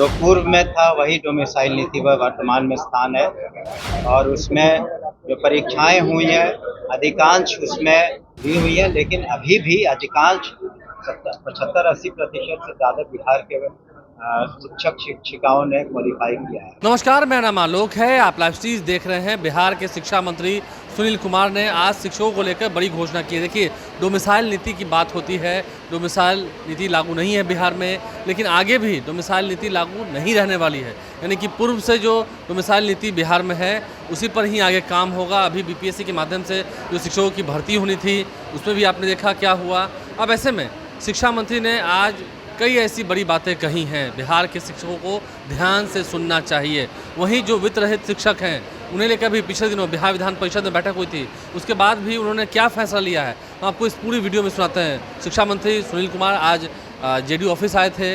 जो पूर्व में था वही डोमिसाइल नीति व वर्तमान में स्थान है और उसमें जो परीक्षाएं हुई है अधिकांश उसमें दी हुई है, लेकिन अभी भी अधिकांश 75-80% से ज़्यादा बिहार के शिक्षक शिक्षिकाओं ने क्वालिफाई किया है। नमस्कार, मेरा नाम आलोक है। आप लाइव स्ट्रीम देख रहे हैं। बिहार के शिक्षा मंत्री सुनील कुमार ने आज शिक्षकों को लेकर बड़ी घोषणा की है। देखिए, डोमिसाइल नीति की बात होती है। डोमिसाइल नीति लागू नहीं है बिहार में, लेकिन आगे भी डोमिसाइल नीति लागू नहीं रहने वाली है। यानी कि पूर्व से जो डोमिसाइल नीति बिहार में है उसी पर ही आगे काम होगा। अभी बीपीएससी के माध्यम से जो शिक्षकों की भर्ती होनी थी उसमें भी आपने देखा क्या हुआ। अब ऐसे में शिक्षा मंत्री ने आज कई ऐसी बड़ी बातें कही हैं। बिहार के शिक्षकों को ध्यान से सुनना चाहिए। वहीं जो वित्त रहित शिक्षक हैं उन्हें लेकर भी पिछले दिनों बिहार विधान परिषद में बैठक हुई थी, उसके बाद भी उन्होंने क्या फैसला लिया है हम आपको इस पूरी वीडियो में सुनाते हैं। शिक्षा मंत्री सुनील कुमार आज जेडीयू ऑफिस आए थे,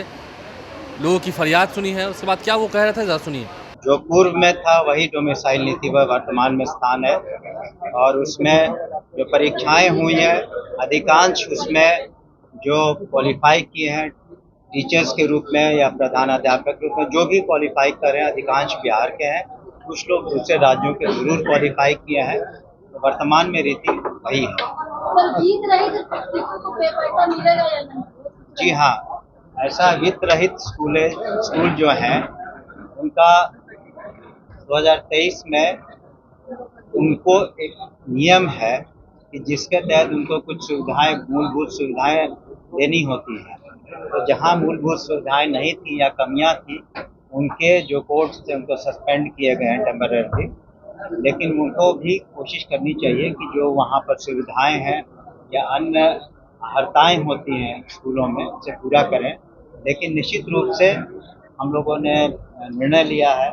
लोगों की फरियाद सुनी है, उसके बाद क्या वो कह रहे थे ज़रा सुनिए। जो पूर्व में था वही डोमिसाइल नीति व वर्तमान में स्थान है और उसमें जो परीक्षाएं हुई है अधिकांश उसमें जो क्वालिफाई किए हैं टीचर्स के रूप में या प्रधानाध्यापक के रूप में जो भी क्वालिफाई कर रहे हैं अधिकांश बिहार के हैं। कुछ लोग दूसरे राज्यों के जरूर क्वालिफाई किए हैं। तो वर्तमान में रीति वही है। जी हाँ, ऐसा वित्त रहित स्कूल जो हैं उनका 2023 में उनको एक नियम है कि जिसके तहत उनको कुछ सुविधाएं, मूलभूत सुविधाएं देनी होती हैं। तो जहां मूलभूत सुविधाएं नहीं थी या कमियां थी, उनके जो कोर्ट्स थे उनको सस्पेंड किए गए हैं टेम्पररी। लेकिन उनको भी कोशिश करनी चाहिए कि जो वहां पर सुविधाएं हैं या अन्य अर्हताएं होती हैं स्कूलों में उसे पूरा करें। लेकिन निश्चित रूप से हम लोगों ने निर्णय लिया है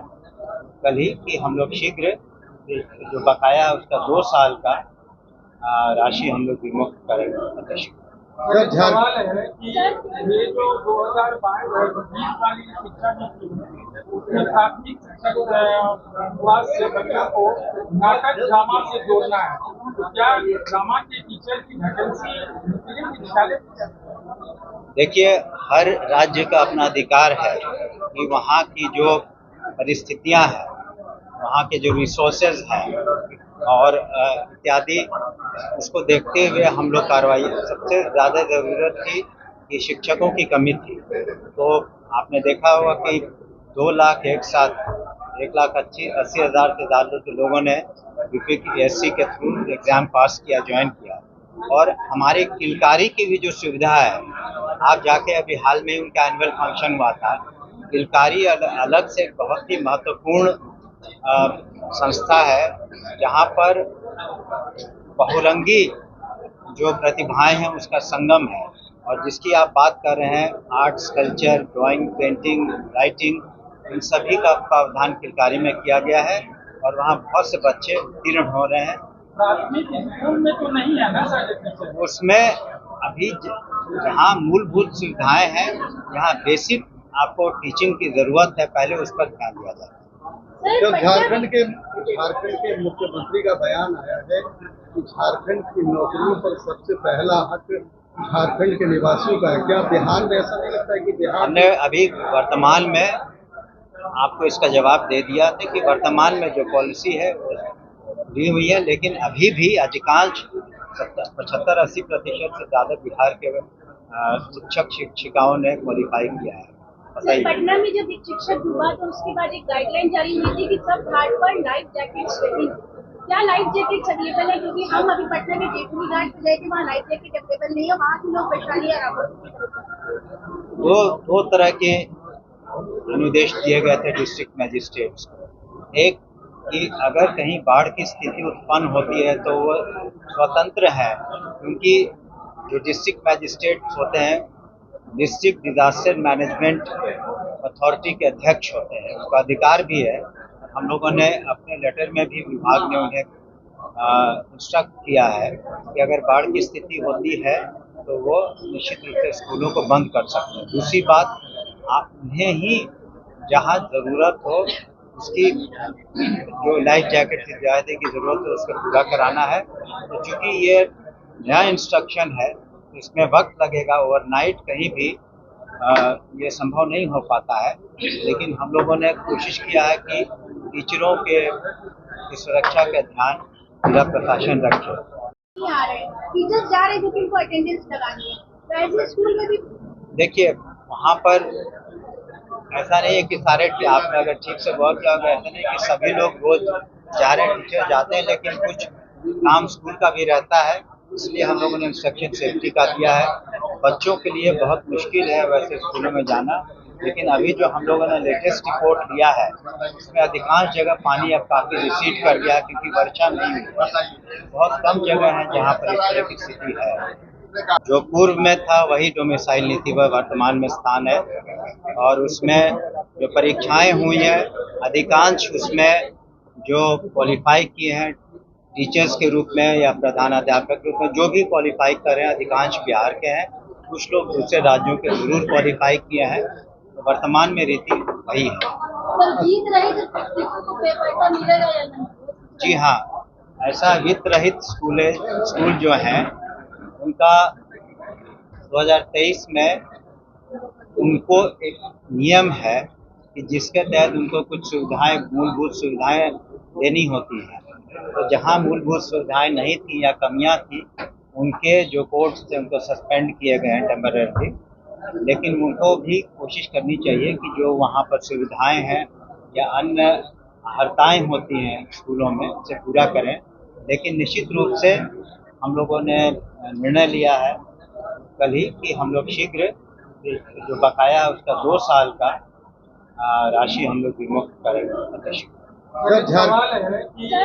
कल ही कि हम लोग शीघ्र जो बकाया है उसका 2 साल का राशि हम लोग विमुक्त करेंगे। सवाल है कि ये जो 2022-2020 वाली शिक्षा नीति है उसमें प्राथमिक शिक्षक क्लास से बच्चों को नाटक ड्रामा से जोड़ना है, तो क्या ड्रामा के टीचर की वैकेंसी निकाले? देखिए, हर राज्य का अपना अधिकार है कि वहाँ की जो परिस्थितियाँ हैं, वहाँ के जो रिसोर्सेज हैं और इत्यादि, उसको देखते हुए हम लोग कार्रवाई। सबसे ज़्यादा ज़रूरत थी कि शिक्षकों की कमी थी। तो आपने देखा होगा कि 2 लाख एक साथ 1,80,000 से ज़्यादा तो लोगों ने यूपीएससी के थ्रू एग्ज़ाम पास किया, ज्वाइन किया। और हमारे किलकारी की भी जो सुविधा है, आप जाके अभी हाल में उनका एनुअल फंक्शन हुआ था। किलकारी अलग से बहुत ही महत्वपूर्ण संस्था है जहाँ पर बहुरंगी जो प्रतिभाएं हैं उसका संगम है। और जिसकी आप बात कर रहे हैं, arts, culture, drawing, painting, writing, इन सभी का प्रावधान किलकारी में किया गया है और वहाँ बहुत से बच्चे उत्तीर्ण हो रहे हैं। प्राथमिक स्कूल में तो नहीं है ना सर? उसमें अभी जहाँ मूलभूत सुविधाएं हैं, जहाँ बेसिक आपको टीचिंग की जरूरत है, पहले उस पर ध्यान दिया जाए। तो झारखंड के मुख्यमंत्री का बयान आया है कि झारखंड की नौकरियों पर सबसे पहला हक झारखंड के निवासियों का है। क्या बिहार में ऐसा नहीं लगता है कि बिहार? हमने अभी वर्तमान में आपको इसका जवाब दे दिया था कि वर्तमान में जो पॉलिसी है वो दी हुई है, लेकिन अभी भी अधिकांश 75-80% से ज़्यादा बिहार के शिक्षक शिक्षिकाओं ने क्वालिफाई किया है। पटना में जब एक शिक्षक डूबा तो उसके बाद एक गाइडलाइन जारी हुई थी कि सब घाट पर लाइफ जैकेट्स चाहिए। क्या लाइफ जैकेट्स अवेलेबल है? क्योंकि हम अभी पटना में जेठनी घाट पे गए थे, वहाँ लाइफ जैकेट अवेलेबल नहीं है, वहाँ के लोग परेशानी। दो तरह के अनुदेश दिए गए थे डिस्ट्रिक्ट मजिस्ट्रेट्स को। एक कि अगर कहीं बाढ़ की स्थिति उत्पन्न होती है तो वो स्वतंत्र है, क्योंकि जो डिस्ट्रिक्ट मजिस्ट्रेट्स होते हैं डिस्ट्रिक्ट डिजास्टर मैनेजमेंट अथॉरिटी के अध्यक्ष होते हैं, उसका अधिकार भी है। हम लोगों ने अपने लेटर में भी विभाग ने उन्हें इंस्ट्रक्ट किया है कि अगर बाढ़ की स्थिति होती है तो वो निश्चित रूप से स्कूलों को बंद कर सकते हैं। दूसरी बात, आप उन्हें ही जहाँ ज़रूरत हो उसकी जो लाइफ जैकेट की ज़्यादा की ज़रूरत है उसको पूरा कराना है। तो चूँकि ये नया इंस्ट्रक्शन है तो इसमें वक्त लगेगा। ओवरनाइट कहीं भी ये संभव नहीं हो पाता है, लेकिन हम लोगों ने कोशिश किया है कि टीचरों के की सुरक्षा का ध्यान जिला प्रशासन रखे। नहीं आ रहे टीचर्स जा रहे हैं क्योंकि उनको अटेंडेंस लगानी है, तो ऐसे स्कूल में भी देखिए वहाँ पर ऐसा नहीं है कि सारे आपने अगर ठीक से गौर किया होगा, ऐसा नहीं कि सभी लोग रोज जा रहे हैं, टीचर जाते हैं, लेकिन कुछ काम स्कूल का भी रहता है, इसलिए हम लोगों ने इंस्ट्रक्शन सेफ्टी का दिया है। बच्चों के लिए बहुत मुश्किल है वैसे स्कूलों में जाना, लेकिन अभी जो हम लोगों ने लेटेस्ट रिपोर्ट लिया है उसमें अधिकांश जगह पानी अब काफ़ी रिसीड कर गया है, क्योंकि वर्षा नहीं हुई। बहुत कम जगह है जहाँ पर इस तरह की स्थिति है। जो पूर्व में था वही डोमिसाइल नीति पर वर्तमान में स्थान है, और उसमें जो परीक्षाएं हुई है अधिकांश उसमें जो क्वालिफाई किए हैं टीचर्स के रूप में या प्रधानाध्यापक के रूप में, जो भी क्वालिफाई कर रहे हैं अधिकांश बिहार के हैं, कुछ लोग दूसरे राज्यों के जरूर क्वालिफाई किए हैं। तो वर्तमान में रीति वही है। तो जीत रही तो शिक्षकों को पैसा मिलेगा या नहीं? जी हाँ, ऐसा वित्त रहित स्कूल जो हैं उनका 2023 में उनको एक नियम है कि जिसके तहत उनको कुछ सुविधाएं, मूलभूत सुविधाएं देनी होती हैं। तो जहां मूलभूत सुविधाएं नहीं थी या कमियां थी, उनके जो कोर्ट से उनको सस्पेंड किए गए हैं टेम्पररी, लेकिन उनको भी कोशिश करनी चाहिए कि जो वहां पर सुविधाएं हैं या अन्य हर्ताएं होती हैं स्कूलों में उसे पूरा करें। लेकिन निश्चित रूप से हम लोगों ने निर्णय लिया है कल ही कि हम लोग शीघ्र जो बकाया है उसका 2 साल का राशि हम लोग विमुक्त करेंगे। एक सवाल है कि ये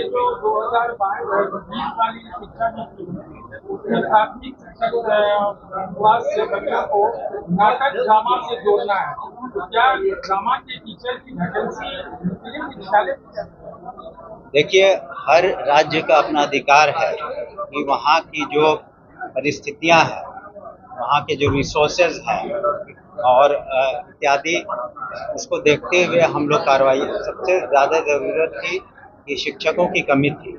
जो 2022-20 वाली शिक्षा नीति है उसमें प्राथमिक शिक्षक क्लास से बच्चों को नाटक ड्रामा से जोड़ना है, तो क्या ड्रामा के टीचर की वैकेंसी विद्यालय? देखिए हर राज्य का अपना अधिकार है कि वहाँ की जो परिस्थितियाँ हैं, वहाँ के जो रिसोर्सेज हैं और इत्यादि, उसको देखते हुए हम लोग कार्रवाई, सबसे ज़्यादा ज़रूरत थी कि शिक्षकों की कमी थी।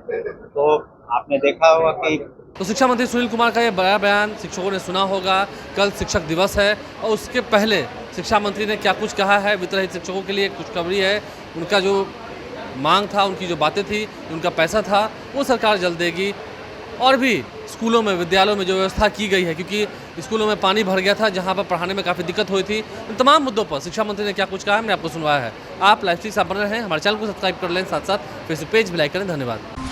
तो आपने देखा होगा कि तो शिक्षा मंत्री सुनील कुमार का ये बड़ा बयान शिक्षकों ने सुना होगा। कल शिक्षक दिवस है और उसके पहले शिक्षा मंत्री ने क्या कुछ कहा है वित्त रहित शिक्षकों के लिए, खुशखबरी है। उनका जो मांग था, उनकी जो बातें थी, उनका पैसा था, वो सरकार जल्द देगी। और भी स्कूलों में, विद्यालयों में जो व्यवस्था की गई है, क्योंकि स्कूलों में पानी भर गया था जहां पर पढ़ाने में काफ़ी दिक्कत हुई थी, इन तमाम मुद्दों पर शिक्षा मंत्री ने क्या कुछ कहा है मैंने आपको सुनवाया है। आप लाइव स्ट्रीम से बन रहे हैं, हमारे चैनल को सब्सक्राइब कर लें, साथ साथ फेसबुक पेज भी लाइक करें। धन्यवाद।